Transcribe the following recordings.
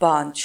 5।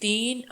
3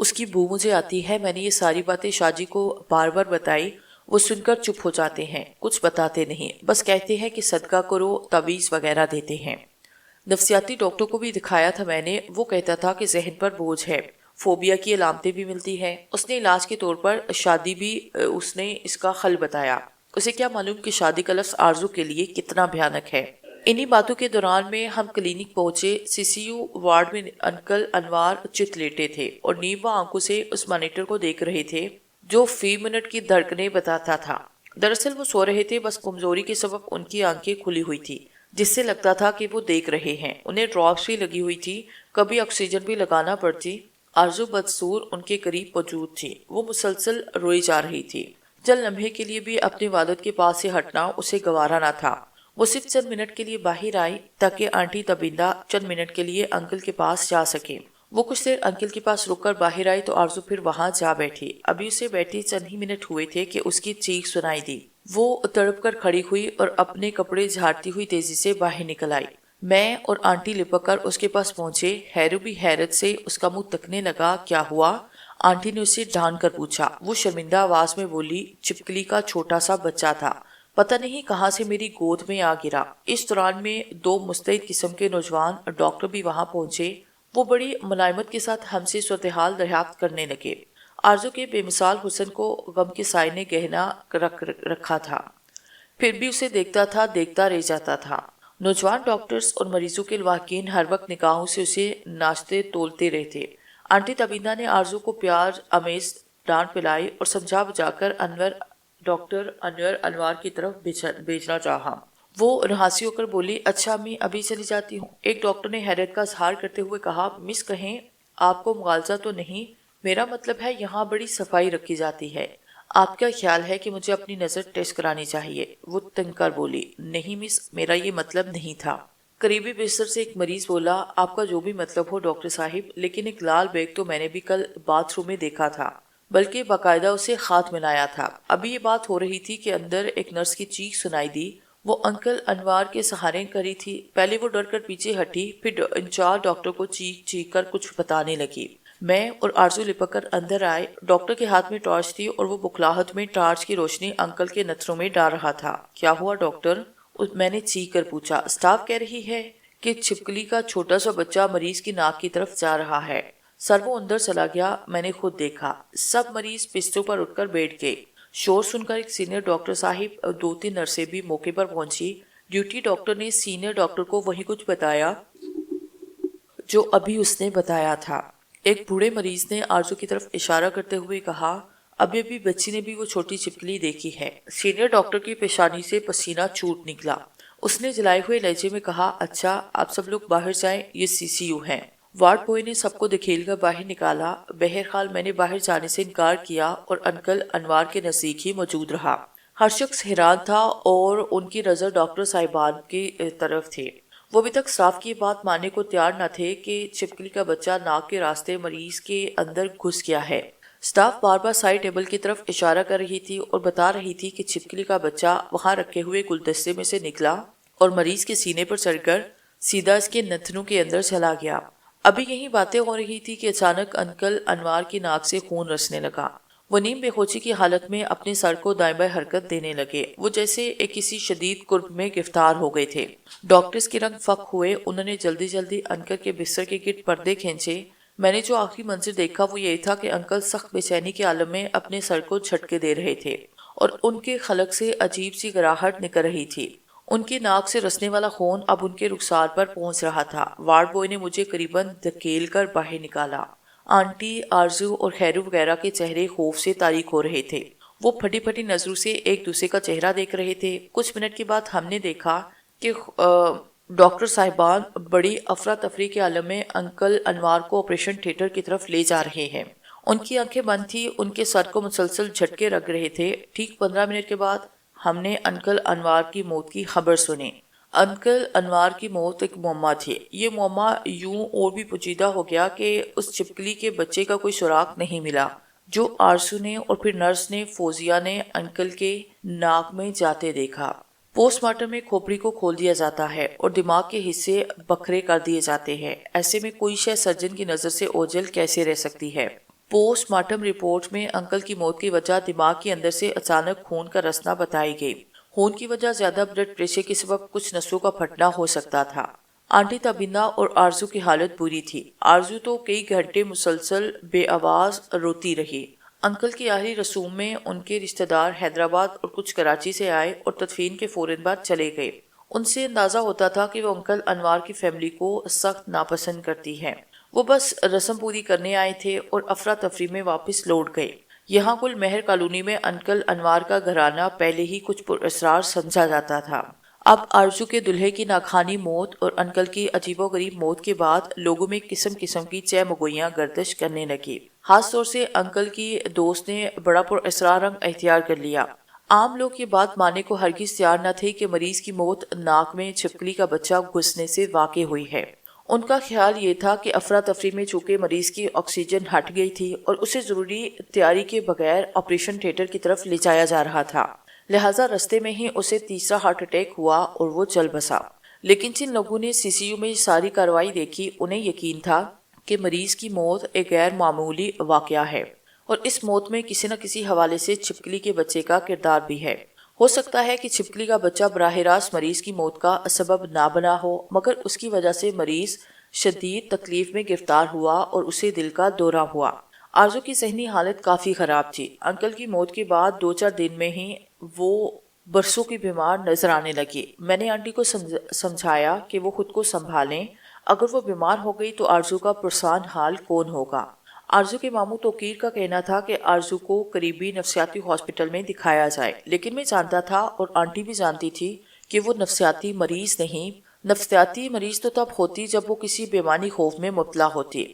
اس کی بو مجھے آتی ہے۔ میں نے یہ ساری باتیں شاہ جی کو بار بار بتائی، وہ سن کر چپ ہو جاتے ہیں، کچھ بتاتے نہیں، بس کہتے ہیں کہ صدقہ کرو، تعویذ وغیرہ دیتے ہیں۔ نفسیاتی ڈاکٹر کو بھی دکھایا تھا میں نے، وہ کہتا تھا کہ ذہن پر بوجھ ہے، فوبیا کی علامتیں بھی ملتی ہیں۔ اس نے علاج کے طور پر شادی بھی اس نے اس کا حل بتایا۔ اسے کیا معلوم کہ شادی کا لفظ آرزو کے لیے کتنا بھیانک ہے۔ انہی باتوں کے دوران میں ہم کلینک پہنچے۔ سی سی یو وارڈ میں انکل انوار چت لیٹے تھے اور نیمہ آنکھوں سے اس مانیٹر کو دیکھ رہے تھے جو فی منٹ کی دھڑکنیں بتاتا تھا۔ دراصل وہ سو رہے تھے، بس کمزوری کے سبب ان کی آنکھیں کھلی ہوئی تھی، جس سے لگتا تھا کہ وہ دیکھ رہے ہیں۔ انہیں ڈراپس بھی لگی ہوئی تھی، کبھی آکسیجن بھی لگانا پڑتی۔ آرزو بدسور ان کے قریب موجود تھی، وہ مسلسل روئی جا رہی تھی۔ چند لمحے کے لیے بھی اپنے والد کے پاس سے ہٹنا اسے گوارا نہ تھا۔ وہ صرف چند منٹ کے لیے باہر آئی تاکہ آنٹی تبیندہ چند منٹ کے لیے انکل کے پاس جا سکے۔ وہ کچھ دیر انکل کے پاس رک کر باہر آئی تو آرزو پھر وہاں جا بیٹھی۔ ابھی اسے بیٹھے چند ہی منٹ ہوئے تھے کہ اس کی چیخ سنائی دی۔ وہ تڑپ کر کھڑی ہوئی اور اپنے کپڑے جھاڑتی ہوئی تیزی سے باہر نکل آئی۔ میں اور آنٹی لپک کر اس کے پاس پہنچے۔ ہیرو بھی حیرت سے اس کا منہ تکنے لگا۔ کیا ہوا؟ آنٹی نے اسے ڈھان کر پوچھا۔ وہ شرمندہ آواز میں بولی، چھپکلی کا چھوٹا سا بچہ تھا، پتہ نہیں کہاں سے میری گود میں آ گرا۔ اس دوران میں دو مستعد قسم کے نوجوان ڈاکٹر بھی وہاں پہنچے۔ وہ بڑی ملائمت کے ساتھ ہم سے صورتحال دریافت کرنے لگے۔ آرزو کے بے مثال حسن کو غم کے سائے نے گہنا رکھا تھا، پھر بھی اسے دیکھتا تھا، دیکھتا رہ جاتا تھا۔ نوجوان ڈاکٹرز اور مریضوں کے لواحقین ہر وقت نگاہوں سے اسے ناچتے تولتے رہتے۔ آنٹی تبیندہ نے آرزو کو پیار آمیز ڈانٹ پلائی اور سمجھا بجھا کر ڈاکٹر انور انوار کی طرف بھیجنا چاہا۔ وہ نہاسی ہو کر بولی، اچھا امی، ابھی چلی جاتی ہوں۔ ایک ڈاکٹر نے حیرت کا اظہار کرتے ہوئے کہا، مس کہیں آپ کو مغالطہ تو نہیں؟ میرا مطلب ہے یہاں بڑی صفائی رکھی جاتی ہے، آپ کا خیال ہے کہ مجھے اپنی نظر ٹیسٹ کرانی چاہیے؟ وہ تنگ کر بولی، نہیں مس، میرا یہ مطلب نہیں تھا۔ قریبی بستر سے ایک مریض بولا، آپ کا جو بھی مطلب ہو ڈاکٹر صاحب، لیکن ایک لال بیگ تو میں نے بھی کل باتھ روم میں دیکھا تھا، بلکہ باقاعدہ اسے ہاتھ ملایا تھا۔ ابھی یہ بات ہو رہی تھی کہ اندر ایک نرس کی چیخ سنائی دی۔ وہ انکل انوار کے سہارے کری تھی۔ پہلے وہ ڈر کر پیچھے ہٹی، پھر انچارج ڈاکٹر کو چیخ چیخ کر کچھ بتانے لگی۔ میں اور آرزو لپک کر اندر آئے۔ ڈاکٹر کے ہاتھ میں ٹارچ تھی اور وہ بکھلاہٹ میں ٹارچ کی روشنی انکل کے نتھروں میں ڈال رہا تھا۔ کیا ہوا ڈاکٹر؟ میں نے چیخ کر پوچھا۔ اسٹاف کہہ رہی ہے کہ چھپکلی کا چھوٹا سا بچہ مریض کی ناک کی طرف جا رہا ہے۔ سر وہ اندر چلا گیا، میں نے خود دیکھا۔ سب مریض بستروں پر اٹھ کر بیٹھ گئے۔ شور سن کر ایک سینئر ڈاکٹر صاحب، دو تین نرسیں بھی موقع پر پہنچی۔ ڈیوٹی ڈاکٹر نے سینئر ڈاکٹر کو وہی کچھ بتایا جو ابھی اس نے بتایا تھا۔ ایک بوڑھے مریض نے آرزو کی طرف اشارہ کرتے ہوئے کہا، ابھی بچی نے بھی وہ چھوٹی چھپکلی دیکھی ہے۔ سینئر ڈاکٹر کی پیشانی سے پسینہ چھوٹ نکلا۔ اس نے جلائے ہوئے لہجے میں کہا، اچھا آپ سب لوگ باہر جائیں، یہ سی سی یو ہے۔ وارڈ بوائے نے سب کو دھکیل کر باہر نکالا۔ بہرحال میں نے باہر جانے سے انکار کیا اور انکل انوار کے نزدیک ہی موجود رہا۔ ہر شخص حیران تھا اور ان کی نظر ڈاکٹر صاحبان کی طرف تھی۔ وہ ابھی تک صاف کی بات ماننے کو تیار نہ تھے کہ چھپکلی کا بچہ ناک کے راستے مریض کے اندر گھس گیا ہے۔ اسٹاف بار بار سائڈ ٹیبل کی طرف اشارہ کر رہی تھی اور بتا رہی تھی کہ چھپکلی کا بچہ وہاں رکھے ہوئے گلدستے میں سے نکلا اور مریض کے سینے پر چڑھ کر سیدھا اس کے نتنوں کے اندر چلا گیا۔ ابھی یہی باتیں ہو رہی تھی کہ اچانک انکل انوار کی ناک سے خون رسنے لگا۔ وہ نیم بے ہوشی کی حالت میں اپنے سر کو دائیں بائیں حرکت دینے لگے۔ وہ جیسے ایک کسی شدید کرب میں گرفتار ہو گئے تھے۔ ڈاکٹرز کے رنگ فک ہوئے۔ انہوں نے جلدی جلدی انکل کے بستر کے گرد پردے کھینچے۔ میں نے جو آخری منظر دیکھا وہ یہ تھا کہ انکل سخت بے چینی کے عالم میں اپنے سر کو جھٹکے دے رہے تھے اور ان کے خلق سے عجیب سی گراہٹ نکل رہی تھی۔ ان کی ناک سے رسنے والا خون اب ان کے رخسار پر پہنچ رہا تھا۔ وارڈ بوائے نے مجھے قریباً دھکیل کر باہر نکالا۔ آنٹی، آرزو اور خیرو وغیرہ کے چہرے خوف سے تاریک ہو رہے تھے۔ وہ پھٹی پھٹی نظروں سے ایک دوسرے کا چہرہ دیکھ رہے تھے۔ کچھ منٹ کے بعد ہم نے دیکھا کہ ڈاکٹر صاحبان بڑی افراتفری کے عالم میں انکل انوار کو آپریشن تھیٹر کی طرف لے جا رہے ہیں۔ ان کی آنکھیں بند تھی، ان کے سر کو مسلسل جھٹکے لگ رہے تھے۔ ٹھیک 15 منٹ کے بعد ہم نے انکل انوار کی موت کی خبر سنی۔ انکل انوار کی موت ایک معمہ تھی۔ یہ معمہ یوں اور بھی پیچیدہ ہو گیا کہ اس چھپکلی کے بچے کا کوئی سراغ نہیں ملا جو آرزو نے اور پھر نرس نے فوزیہ نے انکل کے ناک میں جاتے دیکھا۔ پوسٹ مارٹم میں کھوپڑی کو کھول دیا جاتا ہے اور دماغ کے حصے بکھرے کر دیے جاتے ہیں۔ ایسے میں کوئی شے سرجن کی نظر سے اوجھل کیسے رہ سکتی ہے؟ پوسٹ مارٹم رپورٹ میں انکل کی موت کی وجہ دماغ کے اندر سے اچانک خون کا رسنا بتائی گئی۔ خون کی وجہ زیادہ بلڈ پریشر کے سبب کچھ نسوں کا پھٹنا ہو سکتا تھا۔ آنٹی تبینہ اور آرزو کی حالت بری تھی۔ آرزو تو کئی گھنٹے مسلسل بے آواز روتی رہی۔ انکل کی آخری رسوم میں ان کے رشتہ دار حیدرآباد اور کچھ کراچی سے آئے اور تدفین کے فوراً بعد چلے گئے۔ ان سے اندازہ ہوتا تھا کہ وہ انکل انوار کی فیملی کو سخت ناپسند کرتی ہے۔ وہ بس رسم پوری کرنے آئے تھے اور افراتفری میں واپس لوٹ گئے۔ یہاں گل مہر کالونی میں انکل انوار کا گھرانہ پہلے ہی کچھ پراسرار سمجھا جاتا تھا۔ اب آرزو کے دلہے کی ناکخوانی موت اور انکل کی عجیب و غریب موت کے بعد لوگوں میں قسم قسم کی چہ مگوئیاں گردش کرنے لگی۔ خاص طور سے انکل کی دوست نے بڑا پراسرار رنگ اختیار کر لیا۔ عام لوگ یہ بات ماننے کو ہرگز تیار نہ تھے کہ مریض کی موت ناک میں چھپکلی کا بچہ گھسنے سے واقع ہوئی ہے۔ ان کا خیال یہ تھا کہ افراتفری میں چونکہ مریض کی آکسیجن ہٹ گئی تھی اور اسے ضروری تیاری کے بغیر آپریشن تھیٹر کی طرف لے جایا جا رہا تھا، لہٰذا رستے میں ہی اسے تیسرا ہارٹ اٹیک ہوا اور وہ چل بسا۔ لیکن جن لوگوں نے سی سی یو میں یہ ساری کارروائی دیکھی انہیں یقین تھا کہ مریض کی موت ایک غیر معمولی واقعہ ہے اور اس موت میں کسی نہ کسی حوالے سے چھپکلی کے بچے کا کردار بھی ہے۔ ہو سکتا ہے کہ چھپکلی کا بچہ براہ راست مریض کی موت کا سبب نہ بنا ہو، مگر اس کی وجہ سے مریض شدید تکلیف میں گرفتار ہوا اور اسے دل کا دورہ ہوا۔ آرزو کی ذہنی حالت کافی خراب تھی۔ انکل کی موت کے بعد 2-4 دن میں ہی وہ برسوں کی بیمار نظر آنے لگی۔ میں نے آنٹی کو سمجھایا کہ وہ خود کو سنبھالیں، اگر وہ بیمار ہو گئی تو آرزو کا پرسان حال کون ہوگا۔ آرزو کے ماموں توقیر کا کہنا تھا کہ آرزو کو قریبی نفسیاتی ہاسپٹل میں دکھایا جائے، لیکن میں جانتا تھا اور آنٹی بھی جانتی تھی کہ وہ نفسیاتی مریض نہیں۔ نفسیاتی مریض تو تب ہوتی جب وہ کسی بیمانی خوف میں مبتلا ہوتی۔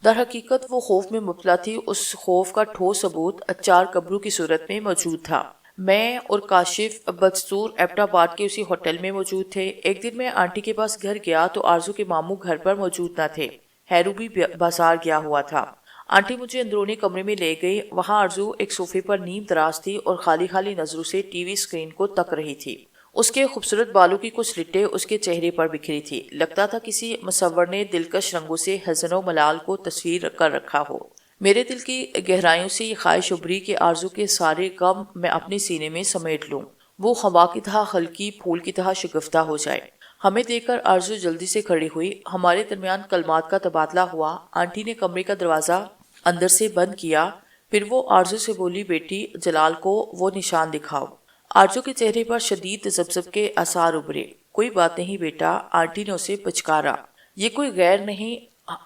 در حقیقت وہ خوف میں مبتلا تھی۔ اس خوف کا ٹھوس ثبوت 4 قبروں کی صورت میں موجود تھا۔ میں اور کاشف بدستور ایبٹ آباد کے اسی ہوٹل میں موجود تھے۔ ایک دن میں آنٹی کے پاس گھر گیا تو آرزو کے ماموں گھر پر موجود نہ تھے۔ ہیرو بھی بازار گیا ہوا تھا۔ آنٹی مجھے اندرونی کمرے میں لے گئی۔ وہاں آرزو ایک صوفے پر نیم دراز تھی اور خالی خالی نظروں سے ٹی وی اسکرین کو تک رہی تھی۔ اس کے خوبصورت بالوں کی کچھ لٹیں اس کے چہرے پر بکھری تھی۔ لگتا تھا کسی مصور نے دلکش رنگوں سے حزن و ملال کو تصویر کر رکھا ہو۔ میرے دل کی گہرائیوں سے یہ خواہش ابھری کہ آرزو کے سارے غم میں اپنے سینے میں سمیٹ لوں، وہ ہوا کی طرح ہلکی، پھول کی طرح شگفتہ ہو جائے۔ ہمیں دیکھ کر آرزو جلدی سے کھڑی ہوئی۔ ہمارے درمیان کلمات کا تبادلہ ہوا۔ آنٹی نے کمرے کا دروازہ اندر سے بند کیا، پھر وہ آرزو سے بولی، بیٹی جلال کو وہ نشان دکھاؤ۔ آرزو کے چہرے پر شدید زبزب کے آثار ابھرے۔ کوئی بات نہیں بیٹا، آنٹی نے اسے پچکارا، یہ کوئی غیر نہیں،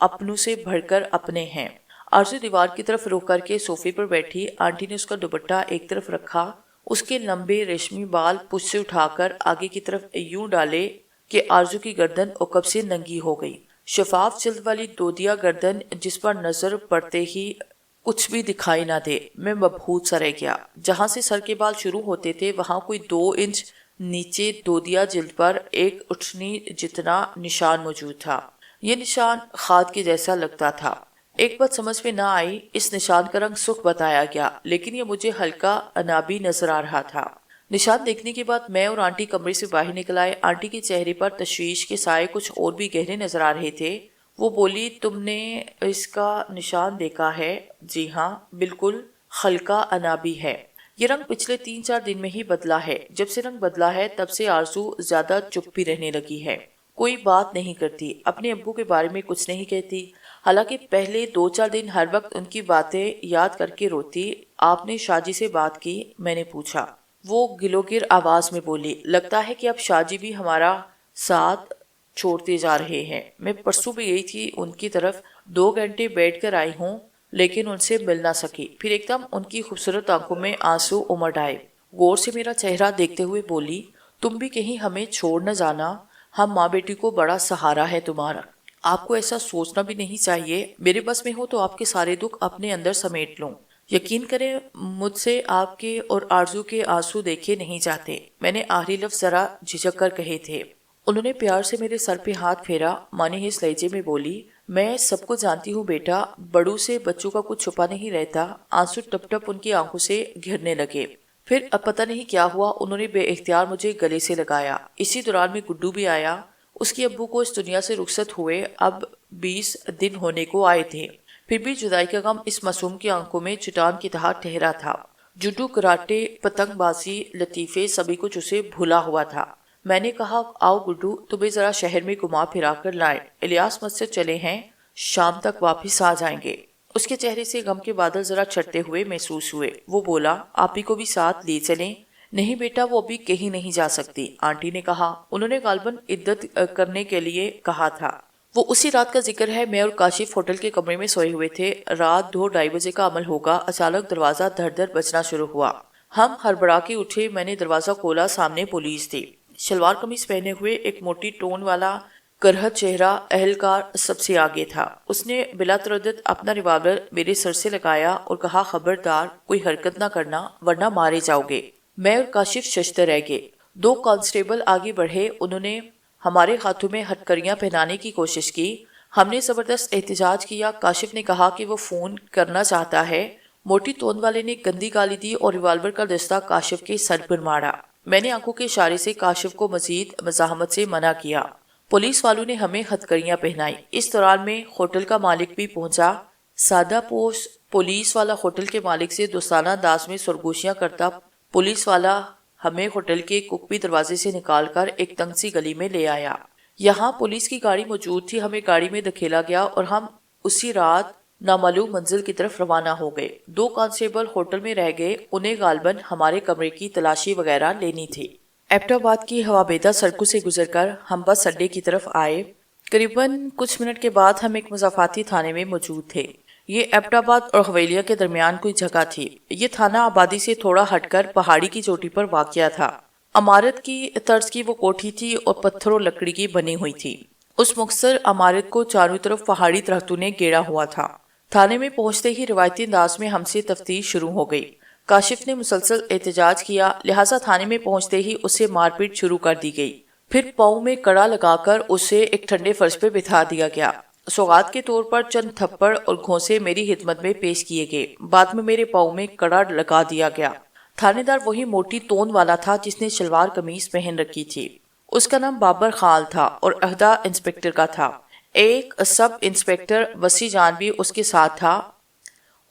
اپنوں سے بڑھ کر اپنے ہیں۔ آرزو دیوار کی طرف رخ کر کے صوفے پر بیٹھی۔ آنٹی نے اس کا دوپٹہ ایک طرف رکھا، اس کے لمبے ریشمی بال پشت سے اٹھا کر آگے کی طرف یوں ڈالے کہ آرزو کی گردن عقب سے ننگی ہو گئی۔ شفاف جلد والی دودیا گردن جس پر نظر پڑتے ہی کچھ بھی دکھائی نہ دے۔ میں مبہوت سا رہ گیا۔ جہاں سے سر کے بال شروع ہوتے تھے وہاں کوئی 2 انچ نیچے دودیا جلد پر ایک اٹھنی جتنا نشان موجود تھا۔ یہ نشان خاد کے جیسا لگتا تھا۔ ایک بات سمجھ میں نہ آئی، اس نشان کا رنگ سرخ بتایا گیا، لیکن یہ مجھے ہلکا عنابی نظر آ رہا تھا۔ نشان دیکھنے کے بعد میں اور آنٹی کمرے سے باہر نکل آئے۔ آنٹی کے چہرے پر تشویش کے سائے کچھ اور بھی گہرے نظر آ رہے تھے۔ وہ بولی، تم نے اس کا نشان دیکھا ہے؟ جی ہاں، بالکل ہلکا عنابی ہے۔ یہ رنگ پچھلے 3-4 دن میں ہی بدلا ہے۔ جب سے رنگ بدلا ہے تب سے آرزو زیادہ چپ بھی رہنے لگی ہے، کوئی بات نہیں کرتی، اپنے ابو کے بارے میں کچھ نہیں کہتی، حالانکہ پہلے 2-4 دن ہر وقت ان کی باتیں یاد کر کے روتی۔ آپ نے شاہ جی سے بات کی؟ میں نے پوچھا۔ وہ گلوگر آواز میں بولی، لگتا ہے کہ اب شاہ جی بھی ہمارا ساتھ چھوڑتے جا رہے ہیں۔ میں پرسوں بھی گئی تھی ان کی طرف، 2 گھنٹے بیٹھ کر آئی ہوں، لیکن ان سے مل نہ سکی۔ پھر ایک دم ان کی خوبصورت آنکھوں میں آنسو امڈ آئے۔ غور سے میرا چہرہ دیکھتے ہوئے بولی، تم بھی کہیں ہمیں چھوڑ نہ جانا، ہم ماں بیٹی کو بڑا سہارا ہے تمہارا، آپ کو ایسا سوچنا بھی نہیں چاہیے۔ میرے بس میں ہو تو آپ کے سارے دکھ اپنے اندر سمیٹ لوں۔ یقین کریں مجھ سے آپ کے اور آرزو کے آنسو دیکھے نہیں جاتے۔ میں نے آخری لفظ ذرا جھجک کر کہے تھے۔ انہوں نے پیار سے میرے سر پہ ہاتھ پھیرا، مانی ہس لہجے میں بولی، میں سب کو جانتی ہوں بیٹا، بڑوں سے بچوں کا کچھ چھپا نہیں رہتا۔ آنسو ٹپ ٹپ ان کی آنکھوں سے گرنے لگے۔ پھر اب پتہ نہیں کیا ہوا، انہوں نے بے اختیار مجھے گلے سے لگایا۔ اسی دوران میں گڈو بھی آیا۔ اس کے ابو کو اس دنیا سے رخصت ہوئے اب 20 دن ہونے کو آئے تھے۔ پھر بھی جدائی کا غم اس معصوم کی آنکھوں میں چٹان کی طرح ٹھہرا تھا۔ جوڈو، کراٹے، پتنگ بازی، لطیفے، سبھی کچھ اسے بھولا ہوا تھا۔ میں نے کہا آؤ گڈو، تمہیں ذرا شہر میں گھما پھرا کر لائیں۔ الیاس مسجد چلے ہیں، شام تک واپس آ جائیں گے۔ اس کے چہرے سے غم کے بادل ذرا چھٹتے ہوئے محسوس ہوئے۔ وہ بولا آپ ہی کو بھی ساتھ لے چلیں؟ نہیں بیٹا، وہ ابھی کہیں نہیں جا سکتی، آنٹی نے کہا۔ انہوں نے غالباً عدت کرنے کے لیے کہا تھا۔ وہ اسی رات کا ذکر ہے، میں اور کاشف ہوٹل کے کمرے میں سوئے ہوئے تھے۔ رات 2-2:30 بجے کا عمل ہوگا۔ اچانک دروازہ دھڑ دھڑ بجنا شروع ہوا۔ ہم ہڑبڑا کے اٹھے۔ میں نے دروازہ کھولا، سامنے پولیس تھی۔ شلوار قمیص پہنے ہوئے ایک موٹی ٹون والا کرہت چہرہ اہلکار سب سے آگے تھا۔ اس نے بلا تردد اپنا ریوالور میرے سر سے لگایا اور کہا خبردار کوئی حرکت نہ کرنا ورنہ مارے جاؤ گے۔ میں اور کاشف ششدر رہ گئے۔ 2 کانسٹیبل آگے بڑھے، انہوں نے ہمارے ہاتھوں میں ہتھکڑیاں پہنانے کی کوشش کی۔ ہم نے زبردست احتجاج کیا۔ کاشف نے کہا کہ وہ فون کرنا چاہتا ہے۔ موٹی تون والے نے گندی گالی دی اور ریوالور کا دستہ کاشف کے سر پر مارا۔ میں نے آنکھوں کے اشارے سے کاشف کو مزید مزاحمت سے منع کیا۔ پولیس والوں نے ہمیں ہتھکڑیاں پہنائی۔ اس دوران میں ہوٹل کا مالک بھی پہنچا۔ سادہ پوش پولیس والا ہوٹل کے مالک سے دوستانہ انداز میں سرگوشیاں کرتا پولیس والا ہمیں ہوٹل کے ککبی دروازے سے نکال کر ایک تنگ سی گلی میں لے آیا۔ یہاں پولیس کی گاڑی موجود تھی۔ ہمیں گاڑی میں دھکیلا گیا اور ہم اسی رات نامعلوم منزل کی طرف روانہ ہو گئے۔ 2 کانسٹیبل ہوٹل میں رہ گئے، انہیں غالباً ہمارے کمرے کی تلاشی وغیرہ لینی تھی۔ ایبٹ آباد کی ہوابیدہ سڑکوں سے گزر کر ہم بس اڈے کی طرف آئے۔ قریباً کچھ منٹ کے بعد ہم ایک مضافاتی تھانے میں موجود تھے۔ یہ ایبٹ آباد اور حویلیہ کے درمیان کوئی جگہ تھی۔ یہ تھانہ آبادی سے تھوڑا ہٹ کر پہاڑی کی چوٹی پر واقع تھا۔ عمارت کی طرز کی وہ کوٹھی تھی اور پتھر اور لکڑی کی بنی ہوئی تھی۔ اس مختصر عمارت کو چاروں طرف پہاڑی درختوں نے گھیرا ہوا تھا۔ تھانے میں پہنچتے ہی روایتی انداز میں ہم سے تفتیش شروع ہو گئی۔ کاشف نے مسلسل احتجاج کیا، لہٰذا تھانے میں پہنچتے ہی اسے مار پیٹ شروع کر دی گئی۔ پھر پاؤں میں کڑا لگا کر اسے ایک ٹھنڈے فرش پہ بٹھا دیا گیا۔ سوغات کے طور پر چند تھپڑ اور گھونسے میری خدمت میں پیش کیے گئے۔ بعد میں میرے پاؤں میں کڑا لگا دیا گیا۔ تھانے دار وہی موٹی تون والا تھا جس نے شلوار قمیص پہن رکھی تھی۔ اس کا نام بابر خان تھا اور عہدہ انسپکٹر کا تھا۔ ایک سب انسپکٹر وسیع جان بھی اس کے ساتھ تھا۔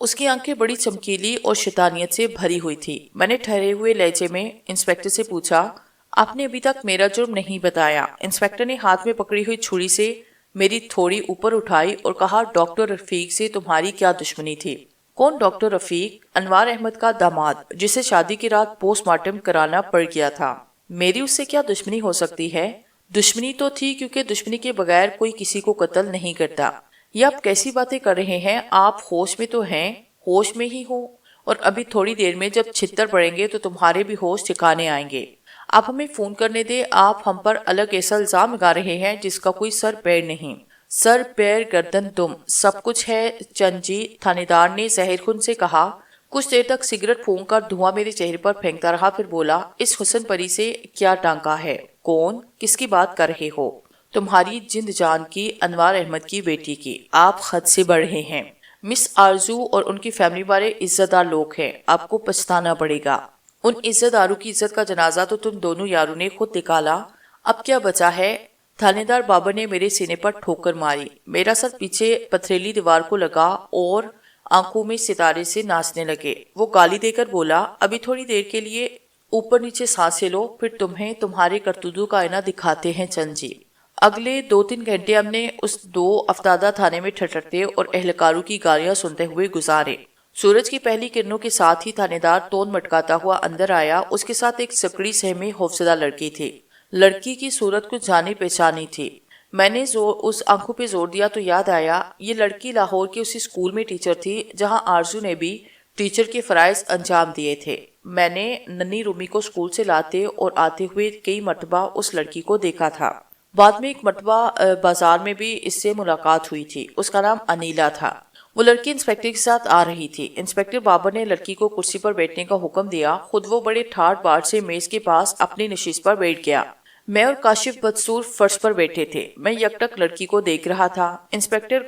اس کی آنکھیں بڑی چمکیلی اور شیطانیت سے بھری ہوئی تھی۔ میں نے ٹھہرے ہوئے لہجے میں انسپکٹر سے پوچھا آپ نے ابھی تک میرا جرم نہیں بتایا۔ انسپکٹر نے ہاتھ میں پکڑی ہوئی چھری سے میری تھوڑی اوپر اٹھائی اور کہا ڈاکٹر رفیق سے تمہاری کیا دشمنی تھی؟ کون ڈاکٹر رفیق؟ انوار احمد کا داماد جسے شادی کی رات پوسٹ مارٹم کرانا پڑ گیا تھا۔ میری اس سے کیا دشمنی ہو سکتی ہے؟ دشمنی تو تھی کیونکہ دشمنی کے بغیر کوئی کسی کو قتل نہیں کرتا۔ یہ آپ کیسی باتیں کر رہے ہیں؟ آپ ہوش میں تو ہیں؟ ہوش میں ہی ہوں، اور ابھی تھوڑی دیر میں جب چھتر پڑیں گے تو تمہارے بھی ہوش ٹھکانے آئیں گے۔ آپ ہمیں فون کرنے دے، آپ ہم پر الگ ایسا الزام لگا رہے ہیں جس کا کوئی سر پیر نہیں۔ سر پیر گردن تم سب کچھ ہے چند جی، تھانے دار نے زہر خون سے کہا۔ کچھ دیر تک سگریٹ پھونک کر دھواں میرے چہرے پر پھینکتا رہا، پھر بولا اس حسن پری سے کیا ٹانکا ہے؟ کون؟ کس کی بات کر رہے ہو؟ تمہاری جند جان کی، انوار احمد کی بیٹی کی۔ آپ حد سے بڑھ رہے ہیں۔ مس آرزو اور ان کی فیملی بڑے عزت دار لوگ ہیں، آپ کو پچھتانا پڑے گا۔ ان عزت داروں کی عزت کا جنازہ تو تم دونوں یاروں نے خود نکالا، اب کیا بچا ہے؟ تھانے دار بابر نے میرے سینے پر ٹھوکر ماری۔ میرا سر پیچھے پتھریلی دیوار کو لگا اور آنکھوں میں ستارے سے ناچنے لگے۔ وہ گالی دے کر بولا ابھی تھوڑی دیر کے لیے اوپر نیچے سانسیں لو، پھر تمہیں تمہارے کرتوتوں کا آئینہ دکھاتے ہیں چند جی۔ اگلے 2-3 گھنٹے ہم نے اس 2 افتادہ تھانے میں ٹھٹرتے اور اہلکاروں کی گالیاں سنتے ہوئے گزارے۔ سورج کی پہلی کرنوں کے ساتھ ہی تھانے دار تون مٹکاتا ہوا اندر آیا۔ اس کے ساتھ ایک سکڑی سہمی خوفزدہ لڑکی تھی۔ لڑکی کی صورت کچھ جانی پہچانی تھی۔ میں نے اس آنکھوں پہ زور دیا تو یاد آیا یہ لڑکی لاہور کے اسی اسکول میں ٹیچر تھی جہاں آرزو نے بھی ٹیچر کے فرائض انجام دیے تھے۔ میں نے ننھی رومی کو اسکول سے لاتے اور آتے ہوئے کئی مرتبہ اس لڑکی کو دیکھا تھا۔ بعد میں ایک مرتبہ بازار میں بھی اس سے ملاقات ہوئی تھی۔ اس کا نام انیلا تھا۔ وہ لڑکی انسپکٹر کے ساتھ آ رہی تھی۔ انسپکٹر بابر نے لڑکی کو کرسی پر بیٹھنے کا حکم دیا، خود وہ بڑے ٹھاٹ باٹ سے میز کے پاس اپنی نشست پر بیٹھ گیا۔ میں اور کاشف بدسور فرش پر بیٹھے تھے۔ میں یک ٹک لڑکی کو دیکھ رہا تھا۔ انسپکٹر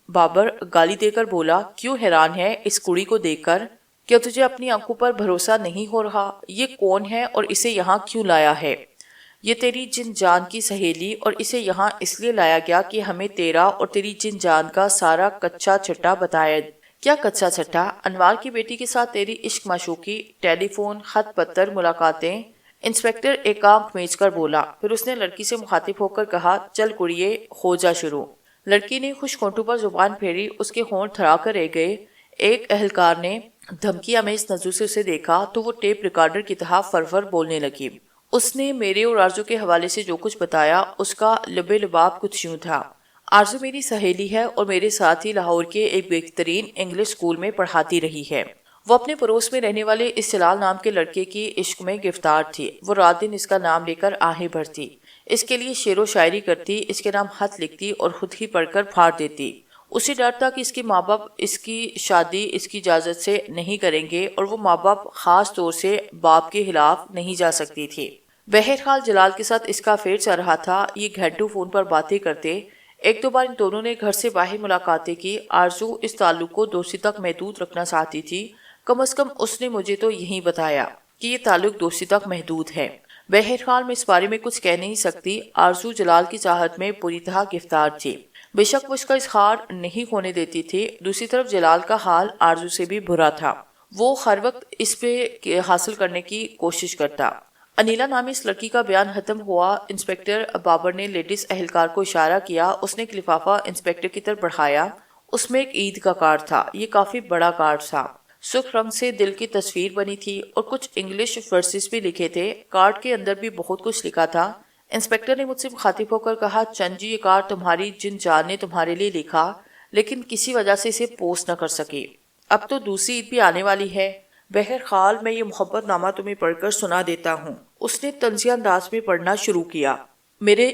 بابر گالی دے کر بولا کیوں حیران ہے اس کڑی کو دیکھ کر؟ کیا تجھے اپنی آنکھوں پر بھروسہ نہیں ہو رہا؟ یہ کون ہے اور اسے یہاں کیوں لایا ہے؟ یہ تیری جن جان کی سہیلی اور اسے یہاں اس لیے لایا گیا کہ ہمیں تیرا اور تیری جن جان کا سارا کچا چھٹا بتایا۔ کیا کچا چھٹا؟ انوار کی بیٹی کے ساتھ تیری عشق معشوقی، ٹیلی فون، خط پتر، ملاقاتیں۔ انسپکٹر ایک آنکھ میچ کر بولا، پھر اس نے لڑکی سے مخاطب ہو کر کہا، چل کڑیے ہو جا شروع۔ لڑکی نے خوش ہونٹوں پر زبان پھیری، اس کے ہونٹ تھرا کر رہ گئے۔ ایک اہلکار نے دھمکی آمیز نظروں سے اسے دیکھا تو وہ ٹیپ ریکارڈر کی طرح فرفر بولنے لگی۔ اس نے میرے اور آرزو کے حوالے سے جو کچھ بتایا اس کا لب لباب کچھ یوں تھا۔ آرزو میری سہیلی ہے اور میرے ساتھ ہی لاہور کے ایک بہترین انگلش اسکول میں پڑھاتی رہی ہے۔ وہ اپنے پڑوس میں رہنے والے اس جلال نام کے لڑکے کی عشق میں گرفتار تھی۔ وہ رات دن اس کا نام لے کر آہیں بھرتی، اس کے لیے شعر و شاعری کرتی، اس کے نام خط لکھتی اور خود ہی پڑھ کر پھاڑ دیتی۔ اسے ڈر تھا کہ اس کے ماں باپ اس کی شادی اس کی اجازت سے نہیں کریں گے اور وہ ماں باپ خاص طور سے باپ کے خلاف نہیں جا سکتی تھی۔ بہرحال جلال کے ساتھ اس کا افیئر چل رہا تھا۔ یہ گھنٹوں فون پر باتیں کرتے۔ ایک دو بار ان دونوں نے گھر سے باہر ملاقاتیں کی۔ آرزو اس تعلق کو دوستی تک محدود رکھنا چاہتی تھی، کم از کم اس نے مجھے تو یہی بتایا کہ یہ تعلق دوستی تک محدود ہے۔ بہرحال میں اس بارے میں کچھ کہہ نہیں سکتی۔ آرزو جلال کی چاہت میں پوری طرح گرفتار تھی، بے شک وہ اس کا اظہار نہیں ہونے دیتی تھی۔ دوسری طرف جلال کا حال آرزو سے بھی برا تھا، وہ ہر وقت اس پہ حاصل کرنے کی کوشش کرتا۔ انیلا نامی اس لڑکی کا بیان ختم ہوا۔ انسپکٹر بابر نے لیڈیز اہلکار کو اشارہ کیا۔ اس نے ایک لفافہ انسپکٹر کی طرف بڑھایا، اس میں ایک عید کا کارڈ تھا۔ یہ کافی بڑا کارڈ تھا، سرخ رنگ سے دل کی تصویر بنی تھی اور کچھ انگلش ورسز بھی لکھے تھے۔ کارڈ کے اندر بھی بہت کچھ لکھا تھا۔ انسپکٹر نے مجھ سے مخاطب ہو کر کہا، چند جی یہ کارڈ تمہاری جن جان نے تمہارے لیے لکھا، لیکن کسی وجہ سے اسے پوسٹ نہ کر سکی۔ اب تو دوسری عید بھی آنے والی ہے، بہرحال میں یہ محبت نامہ تمہیں پڑھ کر سنا دیتا ہوں۔ اس نے طنزیہ انداز میں پڑھنا شروع کیا۔ میرے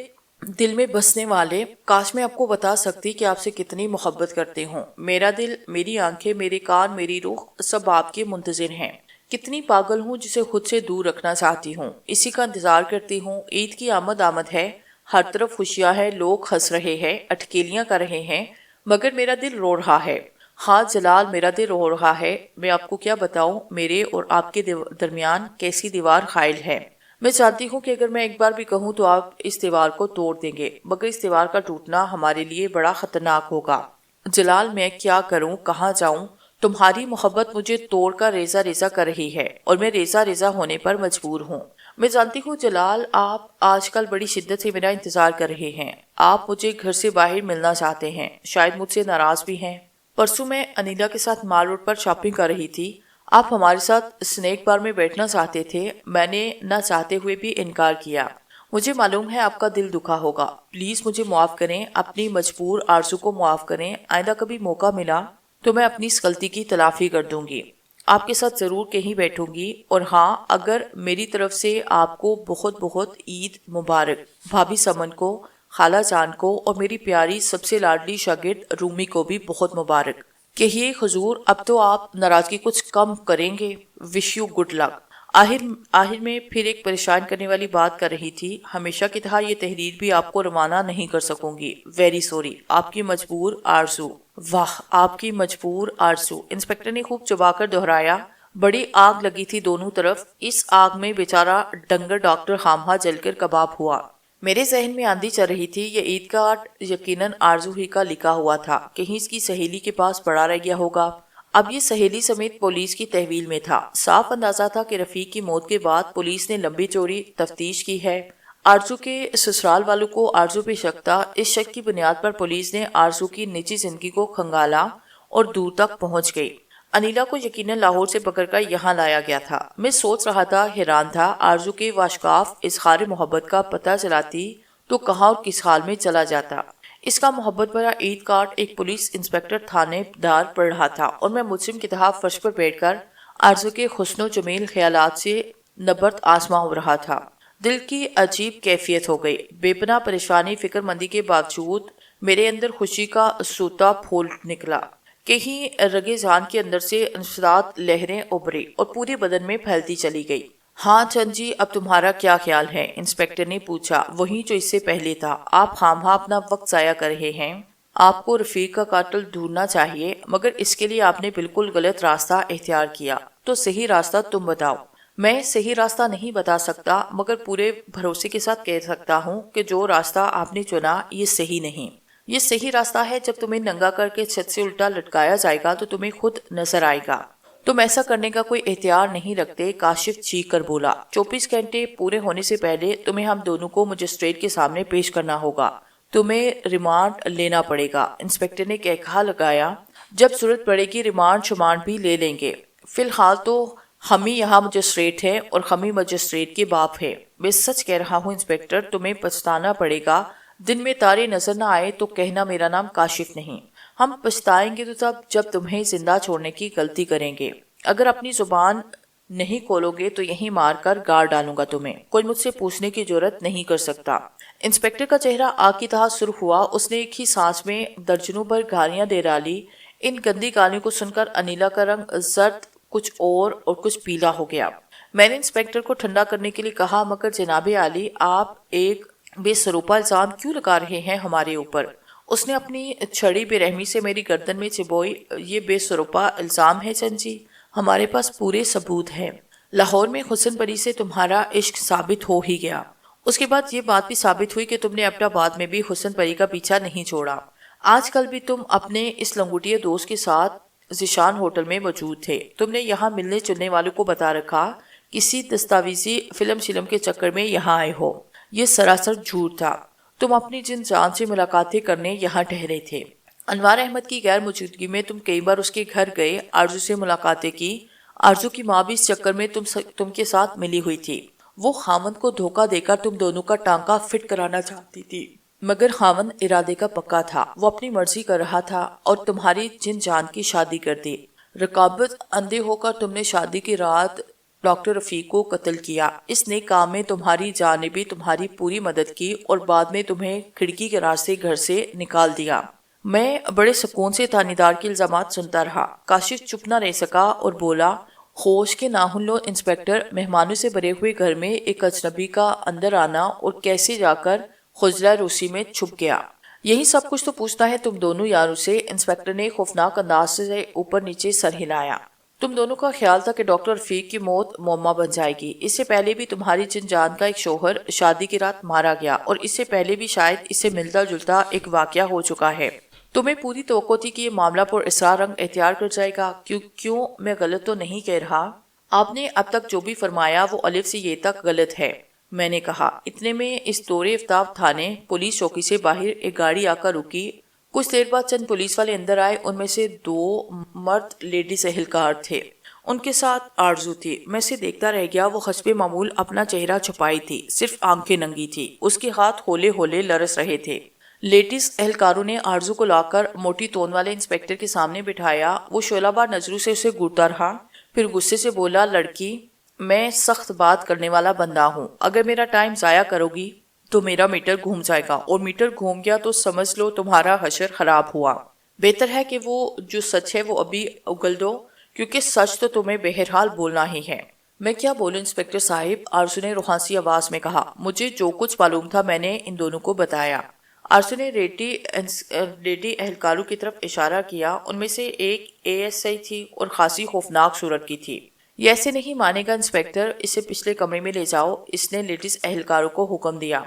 دل میں بسنے والے، کاش میں آپ کو بتا سکتی کہ آپ سے کتنی محبت کرتے ہوں۔ میرا دل، میری آنکھیں، میرے کان، میری روح سب آپ کے منتظر ہیں۔ کتنی پاگل ہوں جسے خود سے دور رکھنا چاہتی ہوں، اسی کا انتظار کرتی ہوں۔ عید کی آمد ہے، ہر طرف خوشیاں ہیں، لوگ ہنس رہے ہیں، اٹکیلیاں کر رہے ہیں، مگر میرا دل رو رہا ہے۔ ہاں جلال، میرا دل رو رہا ہے۔ میں آپ کو کیا بتاؤں، میرے اور آپ کے درمیان کیسی دیوار حائل ہے۔ میں چاہتی ہوں کہ اگر میں ایک بار بھی کہوں تو آپ اس دیوار کو توڑ دیں گے، مگر اس دیوار کا ٹوٹنا ہمارے لیے بڑا خطرناک ہوگا۔ جلال، میں کیا کروں، کہاں جاؤں؟ تمہاری محبت مجھے توڑ کر ریزہ ریزہ کر رہی ہے اور میں ریزہ ریزہ ہونے پر مجبور ہوں۔ میں جانتی ہوں جلال، آپ آج کل بڑی شدت سے میرا انتظار کر رہے ہیں۔ آپ مجھے گھر سے باہر ملنا چاہتے ہیں، شاید مجھ سے ناراض بھی ہیں۔ پرسوں میں انیلا کے ساتھ مال روڈ پر شاپنگ کر رہی تھی، آپ ہمارے ساتھ سنیک بار میں بیٹھنا چاہتے تھے، میں نے نہ چاہتے ہوئے بھی انکار کیا۔ مجھے معلوم ہے آپ کا دل دکھا ہوگا، پلیز مجھے معاف کریں، اپنی مجبور آرزو کو معاف کریں۔ آئندہ کبھی موقع ملا تو میں اپنی اس غلطی کی تلافی کر دوں گی، آپ کے ساتھ ضرور کہیں بیٹھوں گی۔ اور ہاں، اگر میری طرف سے آپ کو بہت بہت عید مبارک، بھابھی سمن کو، خالہ جان کو اور میری پیاری سب سے لاڈلی شاگرد رومی کو بھی بہت مبارک۔ کہیے حضور، اب تو آپ ناراضگی کچھ کم کریں گے؟ Wish you good luck. آخر میں پھر ایک پریشان کرنے والی بات کر رہی تھی، ہمیشہ کی طرح یہ تحریر بھی آپ کو روانہ نہیں کر سکوں گی، ویری سوری، آپ کی مجبور آرزو۔ واہ، آپ کی مجبور آرزو، انسپکٹر نے خوب چبا کر دہرایا۔ بڑی آگ لگی تھی دونوں طرف، اس آگ میں بیچارہ ڈنگر ڈاکٹر خامہا جل کر کباب ہوا۔ میرے ذہن میں آندھی چل رہی تھی، یہ عید کارڈ یقیناً آرزو ہی کا لکھا ہوا تھا، کہیں اس کی سہیلی کے پاس پڑا رہ گیا ہوگا۔ اب یہ سہیلی سمیت پولیس کی تحویل میں تھا۔ صاف اندازہ تھا کہ رفیق کی موت کے بعد پولیس نے لمبی چوڑی تفتیش کی ہے۔ آرزو کے سسرال والوں کو آرزو پہ شک تھا، اس شک کی بنیاد پر پولیس نے آرزو کی نجی زندگی کو کھنگالا اور دور تک پہنچ گئی۔ انیلا کو یقیناً لاہور سے پکڑ کر یہاں لایا گیا تھا۔ میں سوچ رہا تھا، حیران تھا، آرزو کے واشکاف اظہار محبت کا پتہ چلاتی تو کہاں اور کس حال میں چلا جاتا۔ اس کا محبت بھرا عید کارڈ ایک پولیس انسپکٹر تھانے دار پڑھ رہا تھا اور میں مجرم کی طرح فرش پر بیٹھ کر آرزو کے حسن و جمیل خیالات سے نبرد آسماں ہو رہا تھا۔ دل کی عجیب کیفیت ہو گئی۔ بے پناہ پریشانی، فکر مندی کے باوجود میرے اندر خوشی کا سوتا پھول نکلا۔ کہیں رگے جان کے اندر سے انسداد لہریں ابھری اور پورے بدن میں پھیلتی چلی گئی۔ ہاں چند جی، اب تمہارا کیا خیال ہے؟ انسپکٹر نے پوچھا، وہی جو اس سے پہلے تھا۔ آپ خامخواہ اپنا وقت ضائع کر رہے ہیں، آپ کو رفیق کا قاتل ڈھونڈنا چاہیے، مگر اس کے لیے آپ نے بالکل غلط راستہ اختیار کیا۔ تو صحیح راستہ تم بتاؤ۔ میں صحیح راستہ نہیں بتا سکتا، مگر پورے بھروسے کے ساتھ کہہ سکتا ہوں کہ جو راستہ آپ نے چنا یہ صحیح نہیں۔ یہ صحیح راستہ ہے جب تمہیں ننگا کر کے چھت سے الٹا لٹکایا جائے گا تو تمہیں خود نظر آئے گا۔ تم ایسا کرنے کا کوئی اختیار نہیں رکھتے، کاشف چیخ کر بولا۔ 24 گھنٹے پورے ہونے سے پہلے تمہیں ہم دونوں کو مجسٹریٹ کے سامنے پیش کرنا ہوگا، تمہیں ریمانڈ لینا پڑے گا۔ انسپکٹر نے کہا لگایا، جب ضرورت پڑے گی ریمانڈ شمانڈ بھی لے لیں گے، فی الحال تو ہم ہی یہاں مجسٹریٹ ہیں اور ہم ہی مجسٹریٹ کے باپ ہیں۔ میں سچ کہہ رہا ہوں انسپکٹر، تمہیں پچھتانا پڑے گا۔ دن میں تارے نظر نہ آئے تو کہنا میرا نام کاشف نہیں۔ ہم پچھتائیں گے تو تب جب تمہیں زندہ چھوڑنے کی غلطی کریں گے۔ اگر اپنی زبان نہیں کھولو گے تو یہیں مار کر گاڑ ڈالوں گا تمہیں، کوئی مجھ سے پوچھنے کی جرات نہیں کر سکتا۔ انسپکٹر کا چہرہ آگ کی طرح سرخ ہوا، اس نے ایک ہی سانس میں درجنوں پر گالیاں دے ڈالی۔ ان گندی گالیوں کو سن کر انیلا کا رنگ زرد، کچھ اور کچھ پیلا ہو گیا۔ میں نے انسپکٹر کو ٹھنڈا کرنے کے لیے کہا، مگر جناب عالی، آپ ایک بے سروپا الزام کیوں لگا رہے ہیں ہمارے اوپر؟ اس نے اپنی چھڑی بے رحمی سے میری گردن میں چبوئی۔ یہ بے سروپا الزام ہے چند جی، ہمارے پاس پورے ثبوت ہیں۔ لاہور میں حسن پری سے تمہارا عشق ثابت ہو ہی گیا، اس کے بعد یہ بات بھی ثابت ہوئی کہ تم نے اپنا بعد میں بھی حسن پری کا پیچھا نہیں چھوڑا۔ آج کل بھی تم اپنے اس لنگوٹیے دوست کے ساتھ ذیشان ہوٹل میں موجود تھے۔ تم نے یہاں ملنے چلنے والوں کو بتا رکھا کسی دستاویزی فلم شلم کے چکر میں یہاں آئے ہو۔ یہ سراسر جھوٹ تھا۔ تم اپنی جن جان سے ملاقاتیں کرنے یہاں ٹھہرے تھے۔ انوار احمد کی غیر موجودگی میں تم کئی بار اس کے گھر گئے، آرزو سے ملاقاتیں کی۔ آرزو کی ماں بھی اس چکر میں تم کے ساتھ ملی ہوئی تھی۔ وہ خاوند کو دھوکہ دے کر تم دونوں کا ٹانکا فٹ کرانا چاہتی تھی، مگر خاوند ارادے کا پکا تھا، وہ اپنی مرضی کر رہا تھا اور تمہاری جن جان کی شادی کر دی۔ رقابت اندھے ہو کر تم نے شادی کی رات ڈاکٹر رفیق کو قتل کیا۔ اس نیک کام میں تمہاری جان نے بھی تمہاری پوری مدد کی اور بعد میں تمہیں کھڑکی کے راستے گھر سے نکال دیا۔ میں بڑے سکون سے تھانے-دار کے الزامات سنتا رہا۔ کاشف چپ نہ رہ سکا اور بولا، ہوش کے ناخن لو انسپکٹر، مہمانوں سے بھرے ہوئے گھر میں ایک اجنبی کا اندر آنا اور کیسے جا کر خجلہ روسی میں چھپ گیا، یہی سب کچھ تو پوچھنا ہے تم دونوں یاروں سے۔ انسپکٹر نے خوفناک انداز سے اوپر نیچے سر ہلایا۔ تم دونوں کا خیال تھا کہ ڈاکٹر رفیق کی موت معمہ بن جائے گی۔ اس سے پہلے بھی تمہاری جن جان کا ایک شوہر شادی کی رات مارا گیا، اور اس سے پہلے بھی شاید اس سے ملتا جلتا ایک واقعہ ہو چکا ہے۔ تمہیں پوری توقع تھی کہ یہ معاملہ پر اسرار رنگ اختیار کر جائے گا۔ کیوں میں غلط تو نہیں کہہ رہا؟ آپ نے اب تک جو بھی فرمایا وہ الف سے یہ تک غلط ہے، میں نے کہا۔ اتنے میں اس دور افتاب تھانے پولیس چوکی سے باہر ایک گاڑی آ کر رکی۔ کچھ دیر بعد چند پولیس والے اندر آئے، ان میں سے 2 مرد لیڈیز اہلکار تھے، ان کے ساتھ آرزو تھی۔ میں اسے دیکھتا رہ گیا، وہ حسب معمول اپنا چہرہ چھپائی تھی، صرف آنکھیں ننگی تھی، اس کے ہاتھ ہولے ہولے لرز رہے تھے۔ لیڈیز اہلکاروں نے آرزو کو لا کر موٹی تون والے انسپکٹر کے سامنے بٹھایا۔ وہ شعلہ بار نظروں سے اسے گھورتا رہا، پھر غصے سے بولا، لڑکی، میں سخت بات کرنے والا بندہ ہوں، اگر میرا ٹائم ضائع کرو گی تو میرا میٹر گھوم جائے گا، اور میٹر گھوم گیا تو سمجھ لو تمہارا حشر خراب ہوا۔ بہتر ہے کہ وہ جو سچ ہے وہ ابھی اگل دو، کیونکہ سچ تو تمہیں بہرحال بولنا ہی ہے۔ میں کیا بولوں انسپکٹر صاحب، آرزو نے روحانسی آواز میں کہا۔ مجھے جو کچھ معلوم تھا میں نے ان دونوں کو بتایا۔ آرزو نے لیڈی اہلکاروں کی طرف اشارہ کیا، ان میں سے ایک ASI تھی اور خاصی خوفناک صورت کی تھی۔ یہ ایسے نہیں مانے گا انسپکٹر، اسے پچھلے کمرے میں لے جاؤ، اس نے لیڈیز اہلکاروں کو حکم دیا۔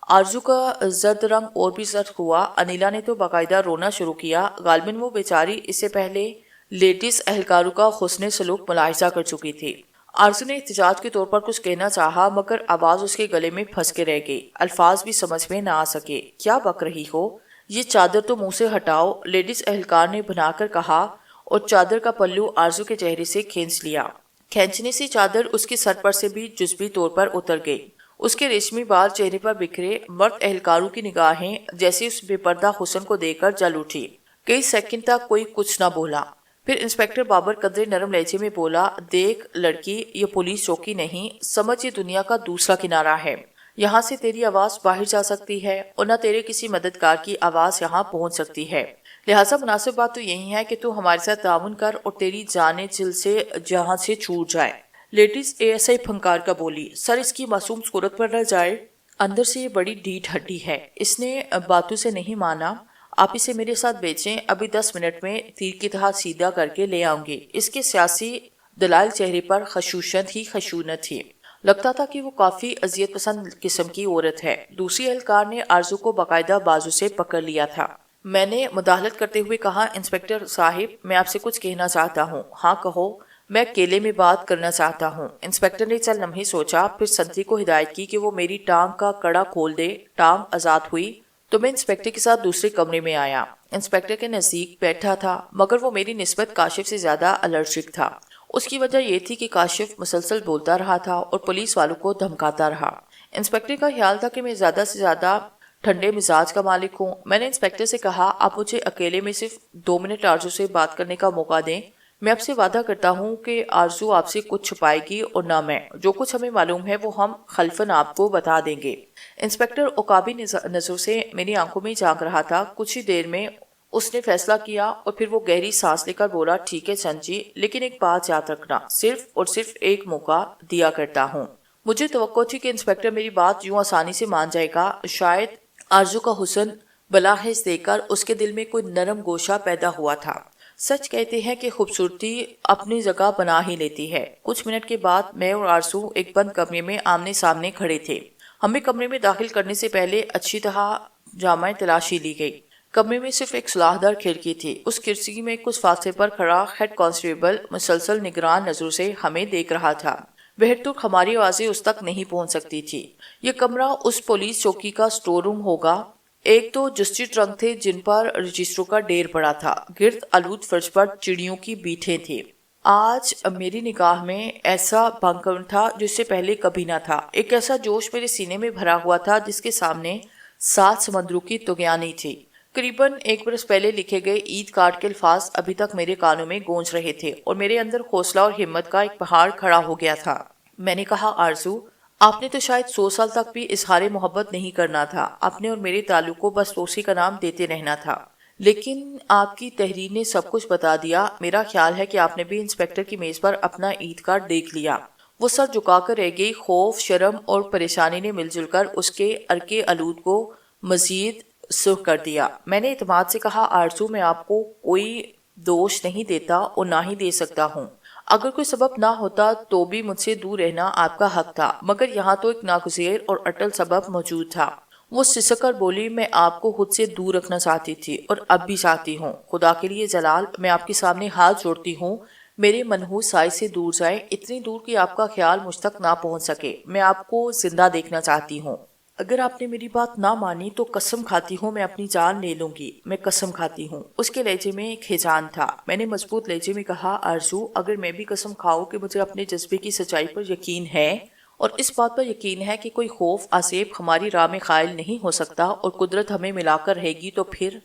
آرزو کا زرد رنگ اور بھی زرد ہوا۔ انیلا نے تو باقاعدہ رونا شروع کیا، غالباً وہ بیچاری اس سے پہلے لیڈیز اہلکاروں کا حسن سلوک ملاحظہ کر چکی تھی۔ آرزو نے احتجاج کے طور پر کچھ کہنا چاہا، مگر آواز اس کے گلے میں پھنس کے رہ گئی، الفاظ بھی سمجھ میں نہ آ سکے۔ کیا بک رہی ہو؟ یہ چادر تو منہ سے ہٹاؤ، لیڈیز اہلکار نے بنا کر کہا، اور چادر کا پلو آرزو کے چہرے سے کھینچ لیا۔ کھینچنے سے چادر اس کے سر پر سے بھی جزوی طور پر اتر گئی، اس کے ریشمی بال چہرے پر بکھرے۔ مرد اہلکاروں کی نگاہیں جیسے اس بے پردہ حسن کو دیکھ کر جل اٹھی۔ کئی سیکنڈ تک کوئی کچھ نہ بولا، پھر انسپکٹر بابر قدرے نرم لہجے میں بولا، دیکھ لڑکی، یہ پولیس چوکی نہیں، سمجھ یہ دنیا کا دوسرا کنارہ ہے، یہاں سے تیری آواز باہر جا سکتی ہے اور نہ تیرے کسی مددگار کی آواز یہاں پہنچ سکتی ہے، لہٰذا مناسب بات تو یہی ہے کہ تو ہمارے ساتھ تعاون کر اور تیری جان چل سے جہاں سے چھوٹ جائے۔ لیڈیز ASI پھنکار کا بولی، سر اس کی معصوم صورت پر نہ جائے، اندر سے یہ بڑی ڈھیٹ ہڈی ہے، اس نے باتوں سے نہیں مانا، آپ اسے میرے ساتھ بیچیں، ابھی 10 منٹ میں تیر کی طرح سیدھا کر کے لے آؤں گی، اس کے سیاسی دلائل چہرے پر خشونت ہی خشونت تھی۔ لگتا تھا کہ وہ کافی اذیت پسند قسم کی عورت ہے۔ دوسری اہلکار نے آرزو کو باقاعدہ بازو سے پکڑ لیا تھا۔ میں نے مداخلت کرتے ہوئے کہا، انسپکٹر صاحب، میں آپ سے کچھ کہنا چاہتا ہوں۔ ہاں کہو، میں اکیلے میں بات کرنا چاہتا ہوں۔ انسپکٹر نے چند لمحے سوچا، پھر سنتری کو ہدایت کی کہ وہ میری ٹانگ کا کڑا کھول دے۔ ٹانگ آزاد ہوئی تو میں انسپکٹر کے ساتھ دوسرے کمرے میں آیا۔ انسپکٹر کے نزدیک بیٹھا تھا، مگر وہ میری نسبت کاشف سے زیادہ الرجک تھا۔ اس کی وجہ یہ تھی کہ کاشف مسلسل بولتا رہا تھا اور پولیس والوں کو دھمکاتا رہا۔ انسپکٹر کا خیال تھا کہ میں زیادہ سے زیادہ ٹھنڈے مزاج کا مالک ہوں۔ میں نے انسپکٹر سے کہا، آپ مجھے اکیلے میں صرف 2 منٹ آرزو سے بات کرنے کا موقع دیں۔ میں آپ سے وعدہ کرتا ہوں کہ آرزو آپ سے کچھ چھپائے گی اور نہ میں۔ جو کچھ ہمیں معلوم ہے وہ ہم خلفاً آپ کو بتا دیں گے۔ انسپکٹر عقابی نظروں سے میری آنکھوں میں جھانک رہا تھا۔ کچھ ہی دیر میں اس نے فیصلہ کیا اور پھر وہ گہری سانس لے کر بولا، ٹھیک ہے چند جی، لیکن ایک بات یاد رکھنا، صرف اور صرف ایک موقع دیا کرتا ہوں۔ مجھے توقع تھی کہ انسپکٹر میری بات یوں آسانی سے مان جائے گا۔ شاید آرزو کا حسن بلاحظ دیکھ کر اس کے دل میں کوئی نرم گوشہ پیدا ہوا تھا۔ سچ کہتے ہیں کہ خوبصورتی اپنی جگہ بنا ہی لیتی ہے۔ کچھ منٹ کے بعد میں اور آرزو ایک بند کمرے میں آمنے سامنے کھڑے تھے۔ ہمیں کمرے میں داخل کرنے سے پہلے اچھی طرح جامع تلاشی لی گئی۔ کمرے میں صرف ایک سلاح دار کھڑکی تھی۔ اس کھڑکی میں کچھ فاصلے پر کھڑا ہیڈ کانسٹیبل مسلسل نگران نظروں سے ہمیں دیکھ رہا تھا۔ بہرطور ہماری آوازیں اس تک نہیں پہنچ سکتی تھی۔ یہ کمرہ اس پولیس چوکی کا سٹور روم ہوگا۔ ایک تو جسٹی ٹرنک تھے جن پر رجسٹروں کا ڈھیر پڑا تھا۔ گرد آلود فرش پر چڑیوں کی بیٹھیں تھیں۔ آج میری نگاہ میں ایسا بھنکن تھا جو اس سے پہلے کبھی نہ تھا۔ ایک ایسا جوش میرے سینے میں بھرا ہوا تھا جس کے سامنے 7 سمندروں کی طغیانی تھی۔ قریباً 1 برس پہلے لکھے گئے عید کارڈ کے الفاظ ابھی تک میرے کانوں میں گونج رہے تھے اور میرے اندر حوصلہ اور ہمت کا ایک پہاڑ کھڑا ہو گیا تھا۔ میں نے کہا، آرزو، آپ نے تو شاید 100 سال تک بھی اظہار محبت نہیں کرنا تھا۔ اپنے اور میرے تعلق کو بس دوستی کا نام دیتے رہنا تھا۔ لیکن آپ کی تحریر نے سب کچھ بتا دیا۔ میرا خیال ہے کہ آپ نے بھی انسپکٹر کی میز پر اپنا عید کارڈ دیکھ لیا۔ وہ سر جھکا کر رہ گئی۔ خوف، شرم اور پریشانی نے مل جل کر اس کے عرقِ آلود کو مزید سرخ کر دیا۔ میں نے اعتماد سے کہا، آرزو، میں آپ کو کوئی دوش نہیں دیتا اور نہ ہی دے سکتا ہوں۔ اگر کوئی سبب نہ ہوتا تو بھی مجھ سے دور رہنا آپ کا حق تھا، مگر یہاں تو ایک ناگزیر اور اٹل سبب موجود تھا۔ وہ سسک کر بولی، میں آپ کو خود سے دور رکھنا چاہتی تھی اور اب بھی چاہتی ہوں۔ خدا کے لیے جلال، میں آپ کے سامنے ہاتھ جوڑتی ہوں، میرے منحوس سائے سے دور جائیں، اتنی دور کہ آپ کا خیال مجھ تک نہ پہنچ سکے۔ میں آپ کو زندہ دیکھنا چاہتی ہوں۔ اگر آپ نے میری بات نہ مانی تو قسم کھاتی ہوں میں اپنی جان لے لوں گی۔ میں قسم کھاتی ہوں۔ اس کے لہجے میں ایک ہیجان تھا۔ میں نے مضبوط لہجے میں کہا، آرزو، اگر میں بھی قسم کھاؤں کہ مجھے اپنے جذبے کی سچائی پر یقین ہے اور اس بات پر یقین ہے کہ کوئی خوف آسیب ہماری راہ میں قائل نہیں ہو سکتا اور قدرت ہمیں ملا کر رہے گی، تو پھر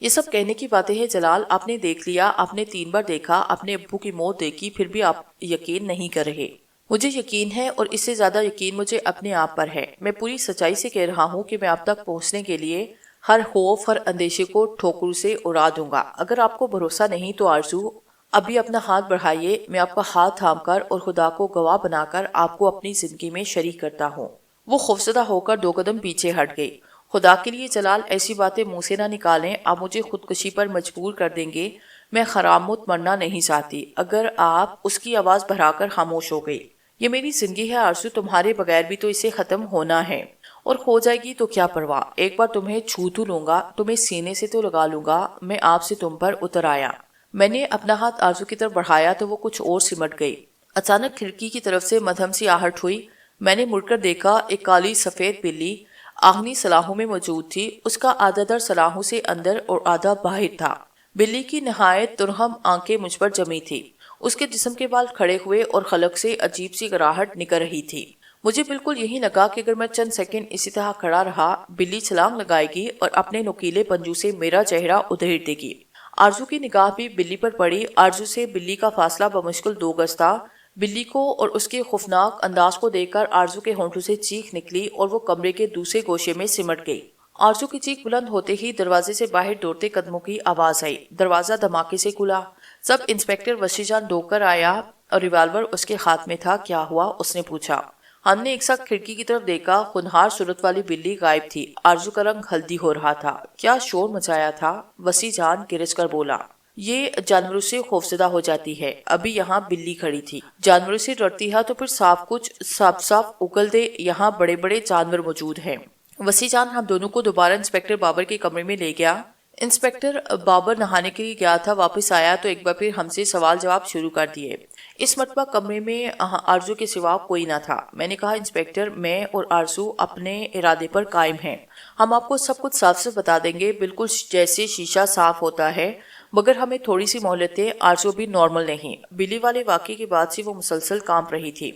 یہ سب کہنے کی باتیں ہیں جلال۔ آپ نے دیکھ لیا، آپ نے 3 بار دیکھا، اپنے ابو کی موت دیکھی، پھر بھی آپ یقین نہیں کر رہے۔ مجھے یقین ہے اور اس سے زیادہ یقین مجھے اپنے آپ پر ہے۔ میں پوری سچائی سے کہہ رہا ہوں کہ میں آپ تک پہنچنے کے لیے ہر خوف، ہر اندیشے کو ٹھوکروں سے اڑا دوں گا۔ اگر آپ کو بھروسہ نہیں تو آرزو، ابھی اپنا ہاتھ بڑھائیے، میں آپ کا ہاتھ تھام کر اور خدا کو گواہ بنا کر آپ کو اپنی زندگی میں شریک کرتا ہوں۔ وہ خوفزدہ ہو کر 2 قدم پیچھے ہٹ گئی۔ خدا کے لیے جلال، ایسی باتیں منہ سے نہ نکالیں، آپ مجھے خودکشی پر مجبور کر دیں گے۔ میں خرامت مرنا نہیں چاہتی۔ اگر آپ، اس کی آواز بھرا کر خاموش ہو گئی۔ یہ میری زندگی ہے آرزو، تمہارے بغیر بھی تو اسے ختم ہونا ہے، اور ہو جائے گی تو کیا پرواہ۔ ایک بار تمہیں چھو تو لوں گا، تمہیں سینے سے تو لگا لوں گا۔ میں آپ سے تم پر اتر آیا۔ میں نے اپنا ہاتھ آرزو کی طرف بڑھایا تو وہ کچھ اور سمٹ گئی۔ اچانک کھڑکی کی طرف سے مدھم سی آہٹ ہوئی۔ میں نے مڑ کر دیکھا، ایک کالی سفید بلی آنگنی سلاخوں میں موجود تھی۔ اس کا آدھا در سلاخوں سے اندر اور آدھا باہر تھا۔ بلی کی نہایت ترہم آنکھیں مجھ پر جمی تھی۔ اس کے جسم کے بال کھڑے ہوئے اور خلق سے عجیب سی گراہٹ نکل رہی تھی۔ مجھے بالکل یہی لگا کہ اگر میں چند سیکنڈ اسی طرح کھڑا رہا، بلی چھلانگ لگائے گی اور اپنے نوکیلے پنجوں سے میرا چہرہ ادھیڑ دے گی۔ آرزو کی نگاہ بھی بلی پر پڑی۔ آرزو سے بلی کا فاصلہ بمشکل 2 گز تھا۔ بلی کو اور اس کے خوفناک انداز کو دیکھ کر آرزو کے ہونٹوں سے چیخ نکلی اور وہ کمرے کے دوسرے گوشے میں سمٹ گئی۔ آرزو کی چیخ بلند ہوتے ہی دروازے سے باہر دوڑتے قدموں کی آواز آئی۔ دروازہ دھماکے سے کھلا۔ سب انسپکٹر وسیع جان دوڑ کر آیا اور ریوالور اس کے ہاتھ میں تھا۔ کیا ہوا؟ اس نے پوچھا۔ ہم نے ایک ساتھ کھڑکی کی طرف دیکھا۔ خونخوار صورت والی بلی غائب تھی۔ آرزو کا رنگ ہلدی ہو رہا تھا۔ کیا شور مچایا تھا؟ وسیع جان گرج کر بولا۔ یہ جانوروں سے خوفزدہ ہو جاتی ہے. ابھی یہاں بلی کھڑی تھی. جانوروں سے ڈرتی ہے تو پھر صاف اگل دے. یہاں بڑے بڑے جانور موجود ہیں. وسیع جان ہم دونوں کو دوبارہ انسپیکٹر بابر کے کمرے میں لے گیا. انسپیکٹر بابر نہانے کے لیے گیا تھا. واپس آیا تو ایک بار پھر ہم سے سوال جواب شروع کر دیے. اس مرتبہ کمرے میں آرزو کے سوا کوئی نہ تھا. میں نے کہا انسپیکٹر میں اور آرزو اپنے ارادے پر قائم ہیں. ہم آپ کو سب کچھ صاف صاف بتا دیں گے بالکل جیسے شیشہ صاف ہوتا ہے. مگر ہمیں تھوڑی سی مہلت دیں. آرزو بھی نارمل نہیں. بلی والے واقعے کے بعد سے وہ مسلسل کانپ رہی تھی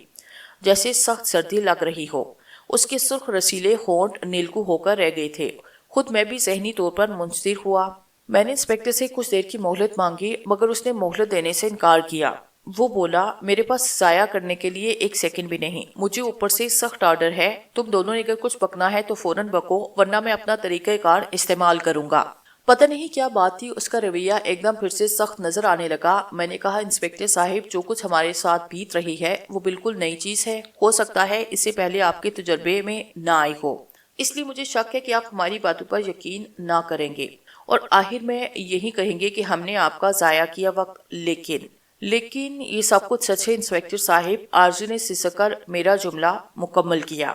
جیسے سخت سردی لگ رہی ہو. اس کے سرخ رسیلے ہونٹ نیلکو ہو کر رہ گئے تھے. خود میں بھی ذہنی طور پر منصر ہوا. میں نے انسپیکٹر سے کچھ دیر کی مہلت مانگی مگر اس نے مہلت دینے سے انکار کیا. وہ بولا میرے پاس ضائع کرنے کے لیے 1 سیکنڈ بھی نہیں. مجھے اوپر سے سخت آرڈر ہے. تم دونوں نے اگر کچھ بکنا ہے تو فوراً بکو ورنہ میں اپنا طریقہ کار استعمال کروں گا. پتہ نہیں کیا بات تھی اس کا رویہ ایک دم پھر سے سخت نظر آنے لگا. میں نے کہا انسپیکٹر صاحب جو کچھ ہمارے ساتھ بیت رہی ہے وہ بالکل نئی چیز ہے. ہو سکتا ہے اس سے پہلے آپ کے تجربے میں نہ آئی ہو. اس لیے مجھے شک ہے کہ آپ ہماری باتوں پر یقین نہ کریں گے اور آخر میں یہی کہیں گے کہ ہم نے آپ کا ضائع کیا وقت. لیکن یہ سب کچھ سچ ہے انسپیکٹر صاحب. آرزو نے سسک کر میرا جملہ مکمل کیا.